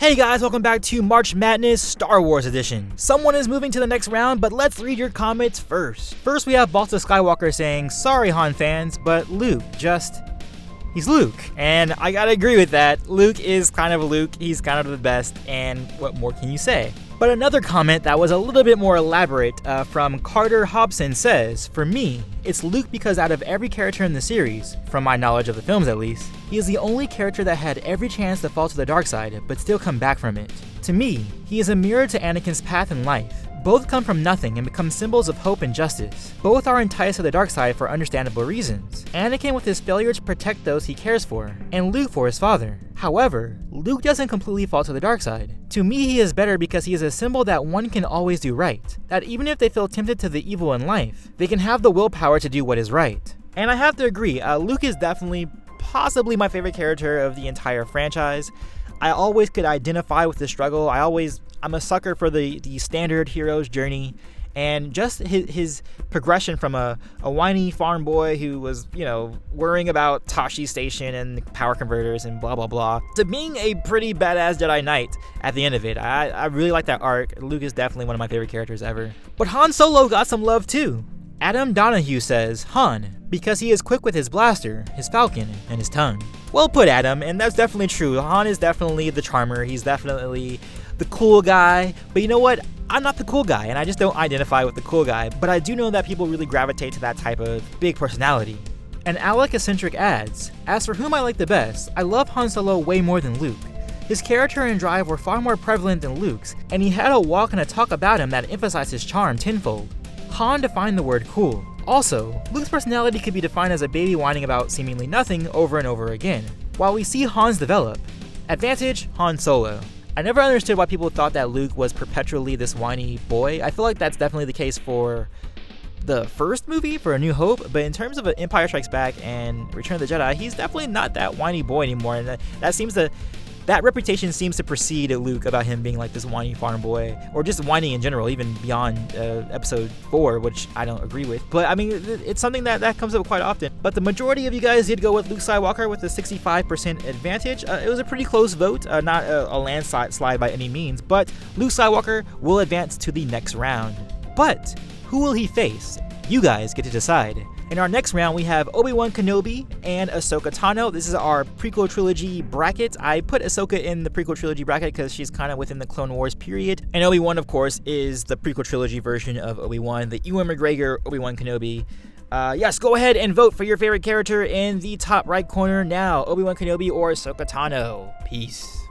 Hey guys, welcome back to March Madness Star Wars Edition. Someone is moving to the next round, but let's read your comments first. First we have Balta Skywalker saying, "Sorry Han fans, but Luke he's Luke." And I gotta agree with that. Luke is kind of Luke, he's kind of the best, and what more can you say? But another comment that was a little bit more elaborate from Carter Hobson says, "For me, it's Luke because out of every character in the series, from my knowledge of the films at least, he is the only character that had every chance to fall to the dark side, but still come back from it. To me, he is a mirror to Anakin's path in life. Both come from nothing and become symbols of hope and justice. Both are enticed to the dark side for understandable reasons. Anakin with his failure to protect those he cares for, and Luke for his father. However, Luke doesn't completely fall to the dark side. To me, he is better because he is a symbol that one can always do right. That even if they feel tempted to the evil in life, they can have the willpower to do what is right." And I have to agree, Luke is definitely possibly my favorite character of the entire franchise. I always could identify with the struggle. I'm a sucker for the standard hero's journey, and just his progression from a whiny farm boy who was, worrying about Tashi Station and power converters and blah blah blah, to being a pretty badass Jedi Knight at the end of it. I really like that arc. Luke is definitely one of my favorite characters ever. But Han Solo got some love too. Adam Donahue says, "Han, because he is quick with his blaster, his falcon, and his tongue." Well put, Adam, and that's definitely true. Han is definitely the charmer, he's definitely the cool guy, but you know what? I'm not the cool guy, and I just don't identify with the cool guy, but I do know that people really gravitate to that type of big personality. And Alec Eccentric adds, "As for whom I like the best, I love Han Solo way more than Luke. His character and drive were far more prevalent than Luke's, and he had a walk and a talk about him that emphasized his charm tenfold. Han defined the word cool. Also, Luke's personality could be defined as a baby whining about seemingly nothing over and over again, while we see Han's develop. Advantage, Han Solo. I never understood why people thought that Luke was perpetually this whiny boy. I feel like that's definitely the case for the first movie, for A New Hope, but in terms of Empire Strikes Back and Return of the Jedi, he's definitely not that whiny boy anymore, and that reputation seems to precede Luke about him being like this whiny farm boy, or just whiny in general, even beyond episode 4, which I don't agree with. But I mean, it's something that comes up quite often. But the majority of you guys did go with Luke Skywalker with a 65% advantage. It was a pretty close vote, not a landslide by any means, but Luke Skywalker will advance to the next round. But who will he face? You guys get to decide. In our next round, we have Obi-Wan Kenobi and Ahsoka Tano. This is our prequel trilogy bracket. I put Ahsoka in the prequel trilogy bracket because she's kind of within the Clone Wars period. And Obi-Wan, of course, is the prequel trilogy version of Obi-Wan, the Ewan McGregor Obi-Wan Kenobi. Yes, go ahead and vote for your favorite character in the top right corner now. Obi-Wan Kenobi or Ahsoka Tano. Peace.